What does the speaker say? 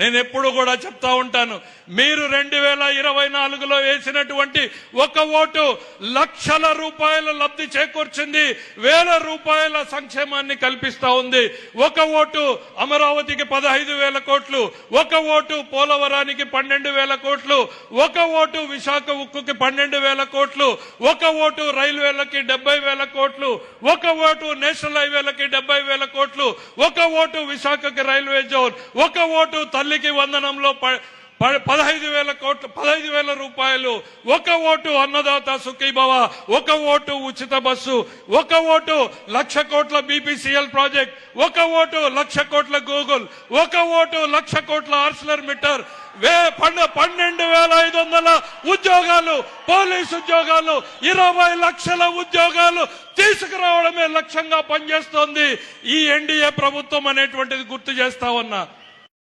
నేను ఎప్పుడు కూడా చెప్తా ఉంటాను, మీరు 2024లో వేసినటువంటి ఒక ఓటు లక్షల రూపాయల లబ్ధి చేకూర్చింది, వేల రూపాయల సంక్షేమాన్ని కల్పిస్తా ఉంది. ఒక ఓటు అమరావతికి 15,000 కోట్లు, ఒక ఓటు పోలవరానికి 12,000 కోట్లు, ఒక ఓటు విశాఖ ఉక్కుకి 12,000 కోట్లు, ఒక ఓటు రైల్వేలకి 70,000 కోట్లు, ఒక ఓటు నేషనల్ హైవేలకి 70,000 కోట్లు, ఒక ఓటు విశాఖకి రైల్వే జోన్, ఒక ఓటు తల్లికి వందనంలో 15,000 కోట్లు, 15,000 రూపాయలు, ఒక ఓటు అన్నదాత సుఖీభవ, ఒక ఓటు ఉచిత బస్సు, ఒక ఓటు 1,00,000 కోట్ల BPCL ప్రాజెక్ట్, ఒక ఓటు 1,00,000 కోట్ల గూగుల్, ఒక ఓటు 1,00,000 కోట్ల ఆర్సిలర్ మిట్టర్, 12,500 ఉద్యోగాలు, పోలీసు ఉద్యోగాలు, 20 లక్షల ఉద్యోగాలు తీసుకురావడమే లక్ష్యంగా పనిచేస్తోంది ఈ ఎన్డీఏ ప్రభుత్వం అనేటువంటిది గుర్తు చేస్తా ఉన్నా.